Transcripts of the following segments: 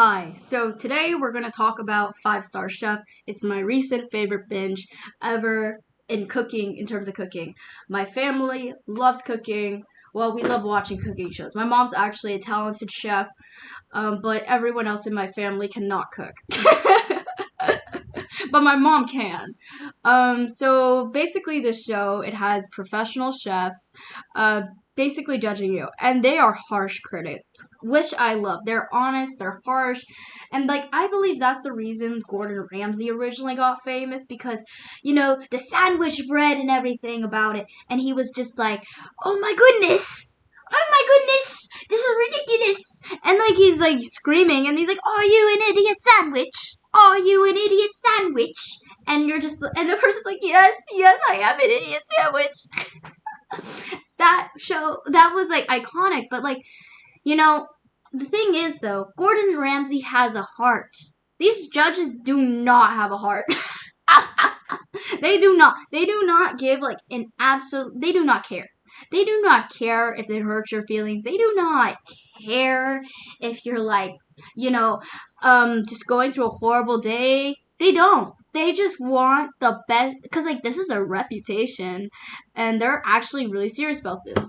Hi, so today we're going to talk about Five Star Chef. It's my recent favorite binge ever in cooking, in terms of cooking. My family loves cooking. Well, we love watching cooking shows. My mom's actually a talented chef, but everyone else in my family cannot cook. But my mom can. So basically, this show it has professional chefs, uh, basically judging you, and they are harsh critics, which I love. They're honest, they're harsh, and like I believe that's the reason Gordon Ramsay originally got famous because, the sandwich bread and everything about it, and he was just like, oh my goodness. Oh my goodness, this is ridiculous. And like he's like screaming and he's like, are you an idiot sandwich? Are you an idiot sandwich? And you're just, and the person's like, yes, yes, I am an idiot sandwich. That show, that was like iconic, but like, you know, the thing is though, Gordon Ramsay has a heart. These judges do not have a heart. They do not. They do not give like an absolute. They do not care. They do not care if it hurts your feelings. They do not care if you're like, just going through a horrible day. They don't. They just want the best because like this is a reputation, and they're actually really serious about this.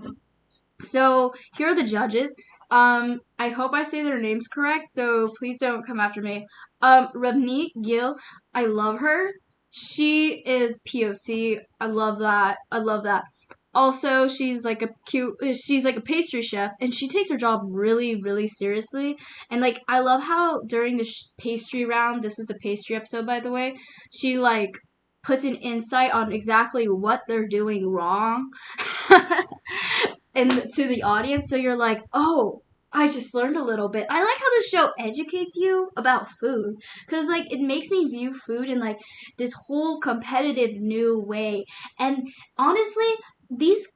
So here are the judges. I hope I say their names correct, so please don't come after me. Ravneet Gill, I love her. She is POC. I love that. I love that. Also, she's like a pastry chef, and she takes her job really, really seriously. And like, I love how during the pastry round, this is the pastry episode, by the way, she like puts an insight on exactly what they're doing wrong. And to the audience, so you're like, oh, I just learned a little bit. I like how the show educates you about food because like it makes me view food in like this whole competitive new way. And honestly, these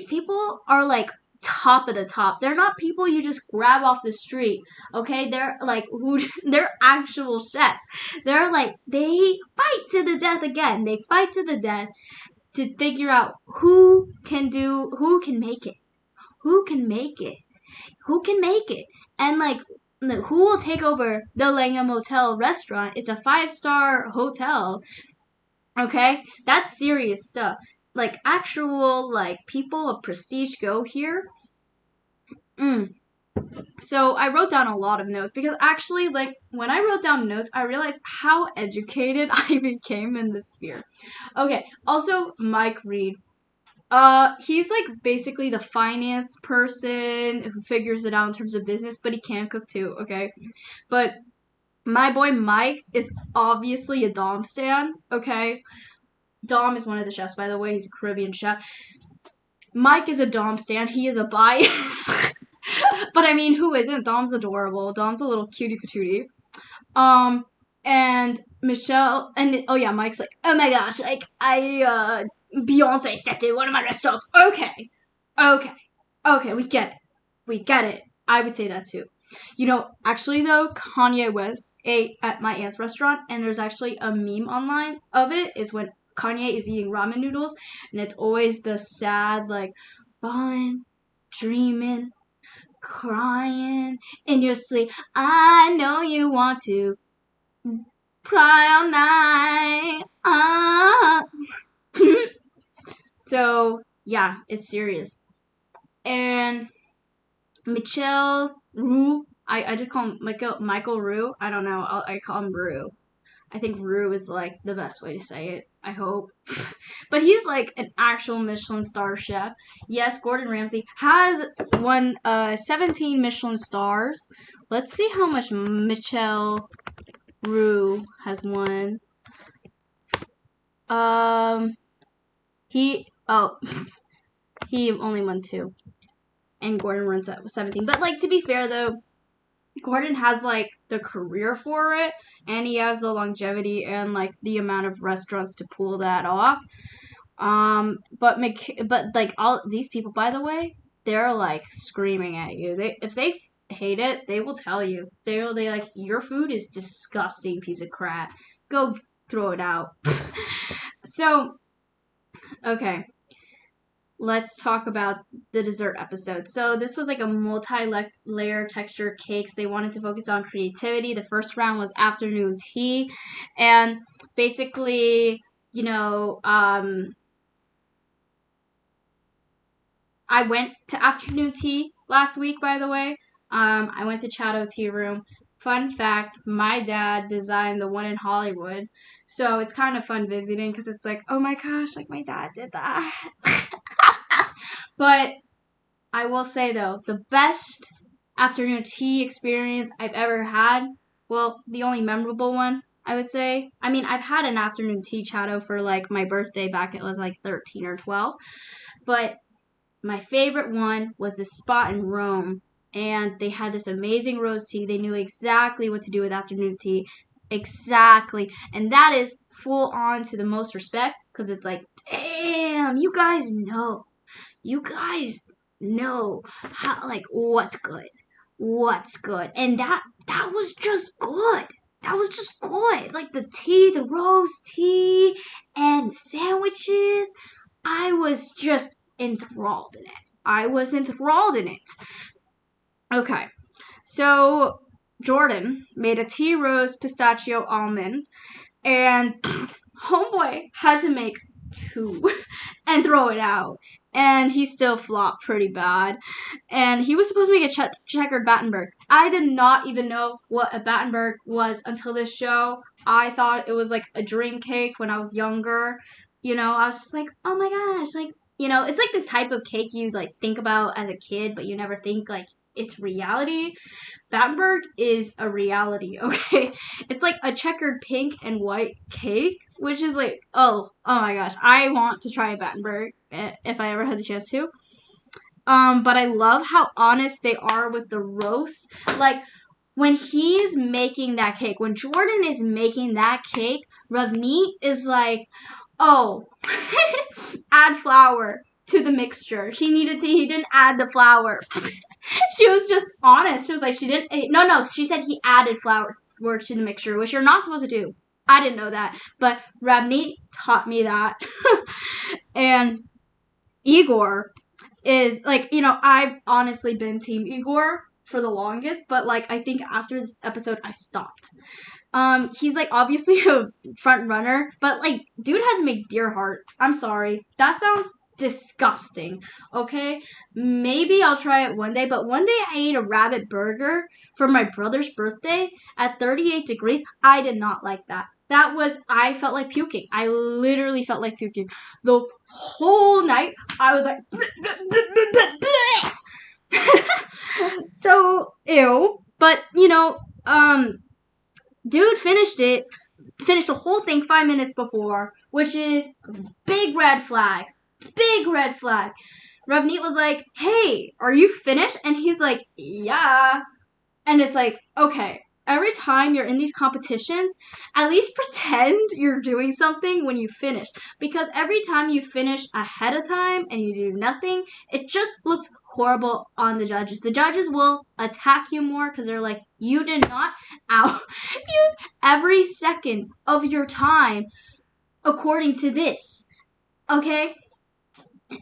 people are like top of the top. They're not people you just grab off the street. Okay, they're like who they're actual chefs. They're like they fight to the death again. They fight to the death to figure out who can make it, who can make it, who can make it, and like who will take over the Langham Hotel restaurant. It's a 5-star hotel. Okay, that's serious stuff. Like actual like people of prestige go here. Mm. So I wrote down a lot of notes because actually, like when I wrote down notes, I realized how educated I became in this sphere. Okay, also Mike Reed. He's like basically the finance person who figures it out in terms of business, but he can cook too, okay? But my boy Mike is obviously a Dom stan, okay? Dom is one of the chefs, by the way. He's a Caribbean chef. Mike is a Dom stan. He is a bias. But I mean, who isn't? Dom's adorable. Dom's a little cutie patootie. Um, and Michelle, and oh yeah, Mike's like, oh my gosh, like Beyonce stepped in one of my restaurants. Okay, okay, okay, we get it, we get it. I would say that too. Actually though, Kanye West ate at my aunt's restaurant, and there's actually a meme online of it. Is when Kanye is eating ramen noodles, and it's always the sad like, falling, dreaming, crying in your sleep. I know you want to cry all night. So yeah, it's serious. And Michelle Rue, I just call him Michael Rue. I don't know. I call him Rue. I think Rue is like the best way to say it. I hope. But he's like an actual Michelin star chef. Yes, Gordon Ramsay has won 17 Michelin stars. Let's see how much Michelle Rue has won. He he only won 2, and Gordon runs at 17. But like to be fair though, Gordon has like the career for it, and he has the longevity and like the amount of restaurants to pull that off. But like all these people, by the way, they're like screaming at you. If they hate it, they will tell you. They like your food is disgusting piece of crap. Go throw it out. So okay. let's talk about the dessert episode. So this was like a multi-layer texture cakes. They wanted to focus on creativity. The first round was afternoon tea, and basically, I went to afternoon tea last week, by the way. I went to Chateau Tea Room. Fun fact, my dad designed the one in Hollywood. So it's kind of fun visiting because it's like, oh my gosh, like my dad did that. But I will say, though, the best afternoon tea experience I've ever had, well, the only memorable one, I would say. I mean, I've had an afternoon tea Chateau for like my birthday back it was like 13 or 12. But my favorite one was this spot in Rome, and they had this amazing rose tea. They knew exactly what to do with afternoon tea. Exactly. And that is full on to the most respect because it's like, damn, you guys know. You guys know how, like, what's good. What's good. And that was just good. That was just good. Like the tea, the rose tea, and the sandwiches. I was just enthralled in it. I was enthralled in it. Okay, so Jordan made a tea rose pistachio almond, and homeboy had to make 2 and throw it out. And he still flopped pretty bad. And he was supposed to make a checkered Battenberg. I did not even know what a Battenberg was until this show. I thought it was like a dream cake when I was younger. I was just like, oh my gosh, like, it's like the type of cake you like think about as a kid, but you never think like it's reality. Battenberg is a reality, okay? It's like a checkered pink and white cake, which is like, oh my gosh, I want to try a Battenberg if I ever had the chance to. But I love how honest they are with the roast. Like, when he's making that cake, when Jordan is making that cake, Ravneet is like, oh, add flour to the mixture. He didn't add the flour. She was just honest. She was like, she said he added flour to the mixture, which you're not supposed to do. I didn't know that, but Ravneet taught me that. And Igor is like, I've honestly been team Igor for the longest, but like I think after this episode I stopped. He's like obviously a front runner, but like dude has to make deer heart. I'm sorry. That sounds disgusting. Okay? Maybe I'll try it one day, but one day I ate a rabbit burger for my brother's birthday at 38 degrees. I did not like that. I felt like puking. I literally felt like puking. The whole night, I was like, bleh, bleh, bleh, bleh. So, ew. But, dude finished the whole thing 5 minutes before, which is big red flag. Big red flag. Ravneet was like, hey, are you finished? And he's like, yeah. And it's like, okay, every time you're in these competitions, at least pretend you're doing something when you finish. Because every time you finish ahead of time and you do nothing, it just looks horrible on the judges. The judges will attack you more because they're like, you did not use every second of your time according to this. Okay?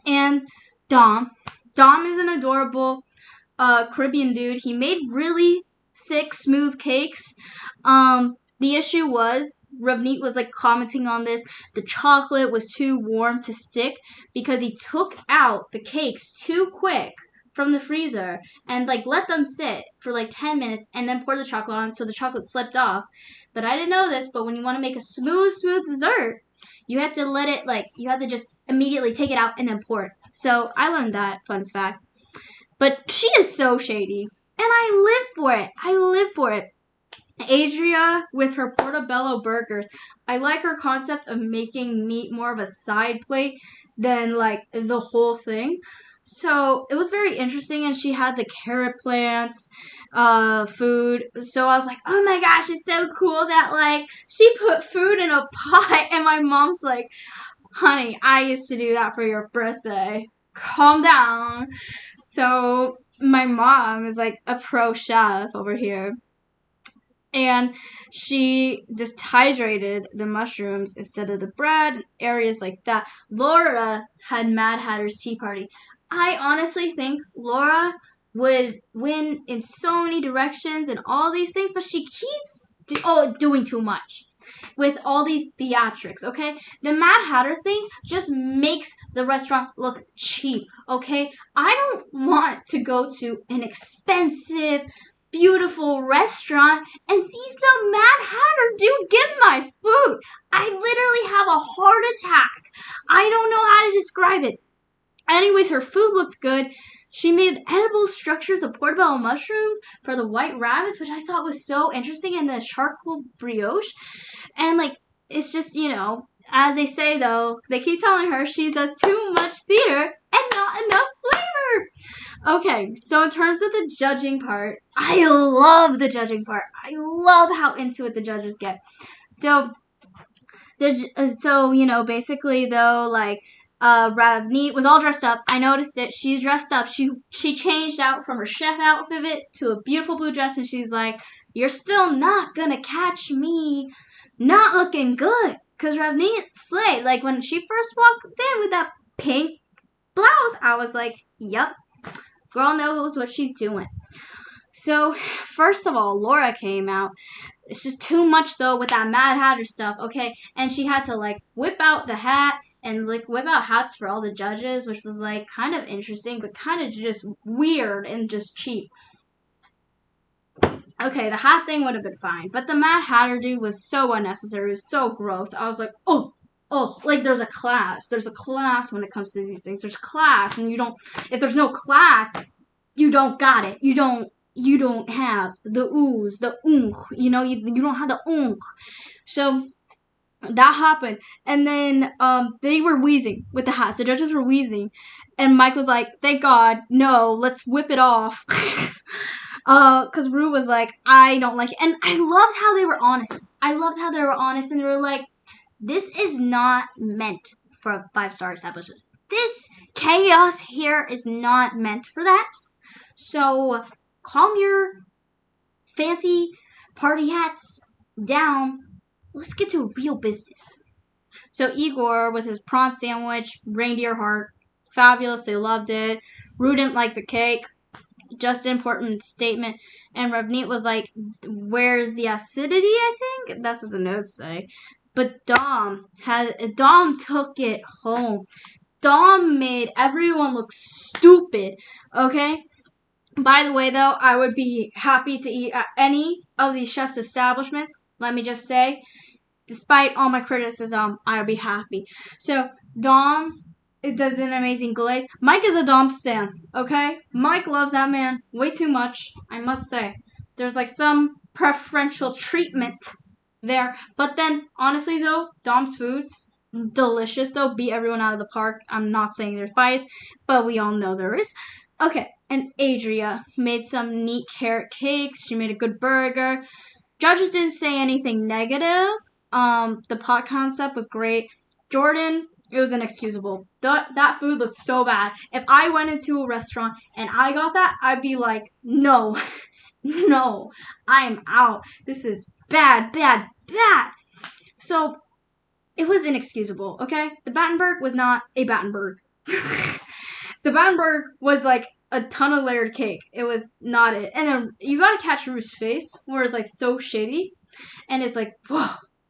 And Dom is an adorable Caribbean dude. He made really sick, smooth cakes. The issue was, Ravneet was like commenting on this, the chocolate was too warm to stick because he took out the cakes too quick from the freezer and like let them sit for like 10 minutes and then pour the chocolate on so the chocolate slipped off. But I didn't know this, but when you want to make a smooth dessert, you have to you have to just immediately take it out and then pour it. So I learned that, fun fact. But she is so shady. And I live for it. Adria with her portobello burgers. I like her concept of making meat more of a side plate than like the whole thing. So it was very interesting, and she had the carrot plants, food. So I was like, oh my gosh, it's so cool that like she put food in a pot, and my mom's like, honey, I used to do that for your birthday. Calm down. So my mom is like a pro chef over here. And she dehydrated the mushrooms instead of the bread, areas like that. Laura had Mad Hatter's Tea Party. I honestly think Laura would win in so many directions and all these things, but she keeps doing too much with all these theatrics, okay? The Mad Hatter thing just makes the restaurant look cheap, okay? I don't want to go to an expensive, beautiful restaurant and see some Mad Hatter dude give my food. I literally have a heart attack. I don't know how to describe it. Anyways, her food looked good. She made edible structures of portobello mushrooms for the white rabbits, which I thought was so interesting, and the charcoal brioche. And, like, it's just, as they say, though, they keep telling her she does too much theater and not enough flavor. Okay, so in terms of the judging part, I love the judging part. I love how into it the judges get. So, basically, though, like, Ravneet was all dressed up. I noticed it. She's dressed up. She changed out from her chef outfit to a beautiful blue dress, and she's like, "You're still not gonna catch me not looking good." Because Ravneet slayed. Like, when she first walked in with that pink blouse, I was like, "Yup, girl knows what she's doing." So, first of all, Laura came out. It's just too much, though, with that Mad Hatter stuff, okay? And she had to, like, whip out the hat and, like, whip out hats for all the judges, which was, like, kind of interesting, but kind of just weird and just cheap. Okay, the hat thing would have been fine, but the Mad Hatter dude was so unnecessary. It was so gross. I was like, oh, like there's a class. There's a class when it comes to these things. There's class, and if there's no class, you don't got it. You don't have the ooze, the oonk, you don't have the oonk. So that happened. And then they were wheezing with the hats. The judges were wheezing. And Mike was like, "Thank God, no, let's whip it off." Because Rue was like, "I don't like it." And I loved how they were honest. And they were like, "This is not meant for a 5-star establishment. This chaos here is not meant for that. So calm your fancy party hats down. Let's get to real business." So Igor, with his prawn sandwich, reindeer heart, fabulous. They loved it. Rue didn't like the cake. Just an important statement. And Ravneet was like, "Where's the acidity?" I think that's what the notes say. But Dom took it home. Dom made everyone look stupid. Okay. By the way, though, I would be happy to eat at any of these chefs' establishments. Let me just say, despite all my criticism, I would be happy. So, Dom, it does an amazing glaze. Mike is a Dom stan, okay? Mike loves that man way too much, I must say. There's like some preferential treatment there. But then, honestly, though, Dom's food, delicious, though. Beat everyone out of the park. I'm not saying there's bias, but we all know there is. Okay, and Adria made some neat carrot cakes. She made a good burger. Judges didn't say anything negative. The pot concept was great. Jordan, it was inexcusable. That food looked so bad. If I went into a restaurant and I got that, I'd be like, "No, no, I'm out. This is bad, bad, bad." So, it was inexcusable, okay? The Battenberg was not a Battenberg. The Battenberg was like a ton of layered cake. It was not it. And then you gotta catch Rue's face, where it's like so shady. And it's like, whoa,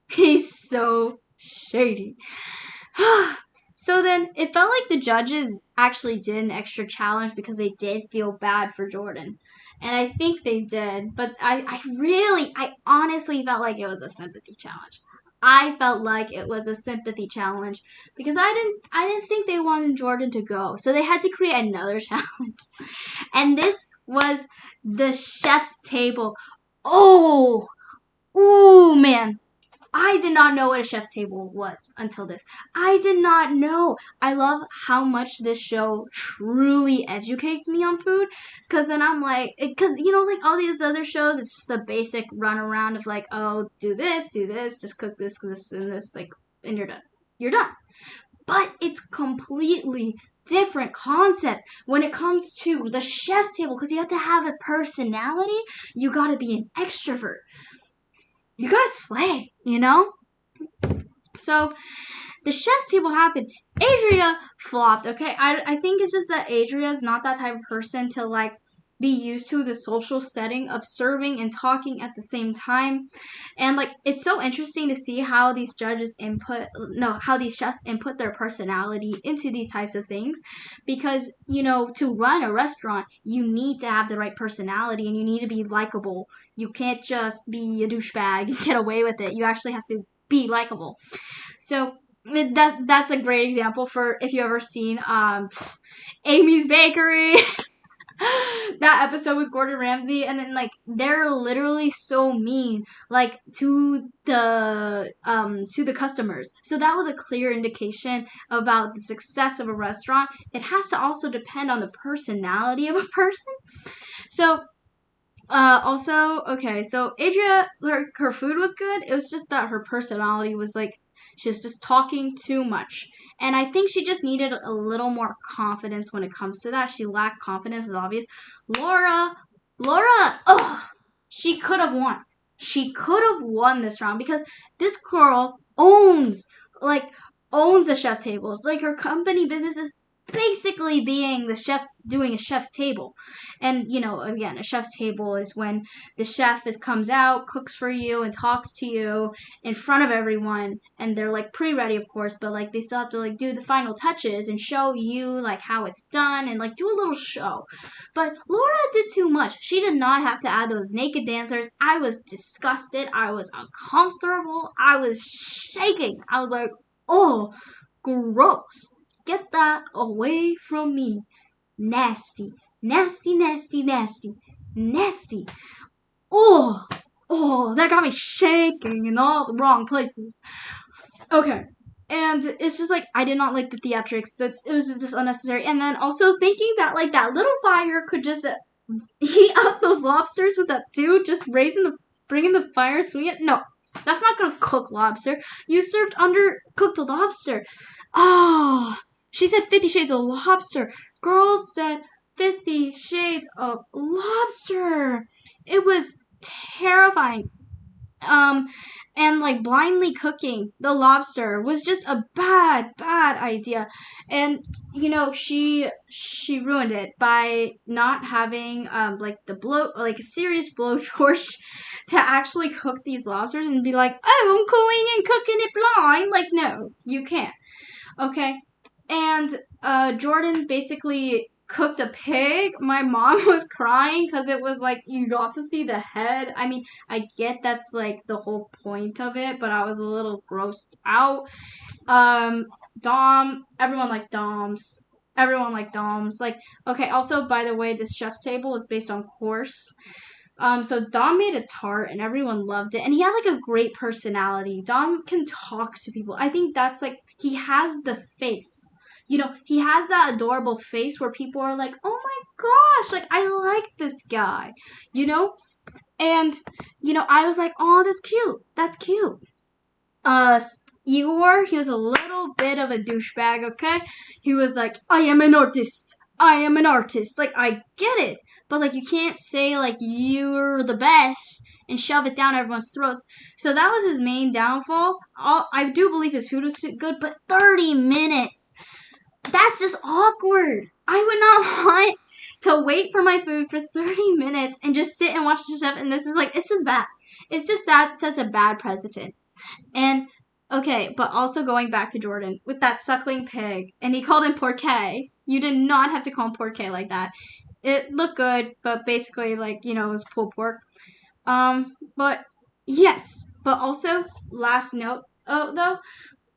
he's so shady. So then it felt like the judges actually did an extra challenge because they did feel bad for Jordan. And I think they did. But I honestly felt like it was a sympathy challenge. I felt like it was a sympathy challenge because I didn't think they wanted Jordan to go. So they had to create another challenge. And this was the chef's table. Oh, man. I did not know what a chef's table was until this. I did not know. I love how much this show truly educates me on food. Because then I'm like, like all these other shows, it's just the basic run around of like, oh, do this, just cook this, and this, like, and you're done. You're done. But it's completely different concept when it comes to the chef's table because you have to have a personality. You got to be an extrovert. you gotta slay, you know? So the chef's table happened. Adria flopped, okay? I think it's just that Adria's not that type of person to like be used to the social setting of serving and talking at the same time. And like it's so interesting to see how these how these chefs input their personality into these types of things, because to run a restaurant you need to have the right personality and you need to be likable. You can't just be a douchebag and get away with it. You actually have to be likable. So that's a great example for if you ever seen Amy's Bakery. That episode with Gordon Ramsay, and then like they're literally so mean like to the customers. So that was a clear indication about the success of a restaurant. It has to also depend on the personality of a person. So also, okay, so Adria, her food was good. It was just that her personality was like, she was just talking too much. And I think she just needed a little more confidence when it comes to that. She lacked confidence, is obvious. Laura, ugh, she could have won. She could have won this round because this girl like, owns the chef tables. Like, her company business is basically being the chef doing a chef's table. And again, a chef's table is when the chef comes out, cooks for you, and talks to you in front of everyone, and they're like pre-ready, of course, but like they still have to like do the final touches and show you like how it's done and like do a little show. But Laura did too much. She did not have to add those naked dancers. I was disgusted. I was uncomfortable. I was shaking. I was like, oh, gross. Get that away from me. Nasty. Nasty, nasty, nasty. Nasty. Oh, that got me shaking in all the wrong places. Okay. And it's just like, I did not like the theatrics. That it was just unnecessary. And then also thinking that like that little fire could just heat up those lobsters with that dude just bringing the fire swinging. No, that's not gonna cook lobster. You served undercooked lobster. Oh, she said 50 Shades of Lobster. Girls said 50 Shades of Lobster. It was terrifying. And like blindly cooking the lobster was just a bad idea. And she ruined it by not having like a serious blowtorch to actually cook these lobsters and be like, oh, I'm going and cooking it blind. Like, no, you can't. Okay. And Jordan basically cooked a pig. My mom was crying because it was like you got to see the head. I mean, I get that's like the whole point of it, but I was a little grossed out. Everyone liked Doms. Everyone liked Doms. Like, okay, also, by the way, this chef's table is based on course. So Dom made a tart and everyone loved it. And he had like a great personality. Dom can talk to people. I think that's like, he has the face. He has that adorable face where people are like, oh my gosh, like, I like this guy, And, I was like, oh, that's cute. That's cute. Igor, he was a little bit of a douchebag, okay? He was like, I am an artist. I am an artist. Like, I get it. But, like, you can't say, like, you're the best and shove it down everyone's throats. So that was his main downfall. I do believe his food was good, but 30 minutes. That's just awkward. I would not want to wait for my food for 30 minutes and just sit and watch the chef. And this is like, it's just bad. It's just sad. It sets a bad precedent. And, okay, but also going back to Jordan with that suckling pig. And he called him Porqué. You did not have to call him Porqué like that. It looked good, but basically, like, it was pulled pork. But, yes. But also, last note, though,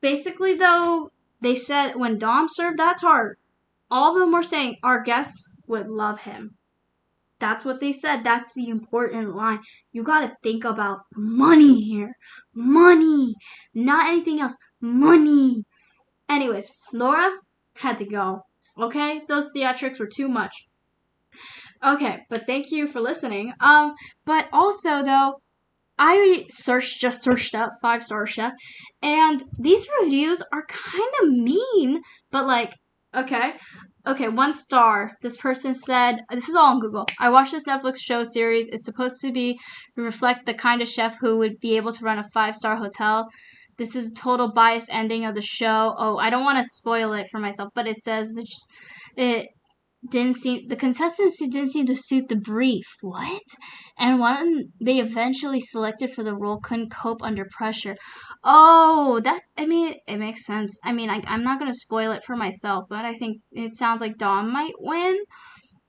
basically, though, they said when Dom served that tart, all of them were saying our guests would love him. That's what they said. That's the important line. You gotta think about money here. Money. Not anything else. Money. Anyways, Laura had to go. Okay? Those theatrics were too much. Okay, but thank you for listening. But also, though, I just searched up 5-star chef, and these reviews are kind of mean, but like, Okay. Okay, 1 star. This person said, this is all on Google. I watched this Netflix show series. It's supposed to be reflect the kind of chef who would be able to run a 5-star hotel. This is a total biased ending of the show. Oh, I don't want to spoil it for myself, but it says it didn't seem the consistency didn't seem to suit the brief. What? And one they eventually selected for the role couldn't cope under pressure. Oh, that I mean it makes sense. I mean I'm not gonna spoil it for myself, but I think it sounds like Dom might win.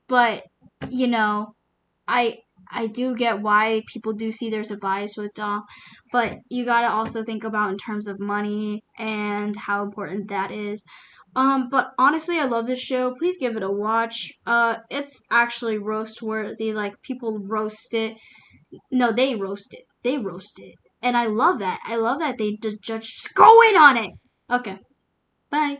But you know, I I do get why people do see there's a bias with Dom, but you gotta also think about in terms of money and how important that is. But honestly, I love this show. Please give it a watch. It's actually roast worthy. Like people roast it. No, they roast it. They roast it, and I love that. I love that they judge just go in on it. Okay, bye.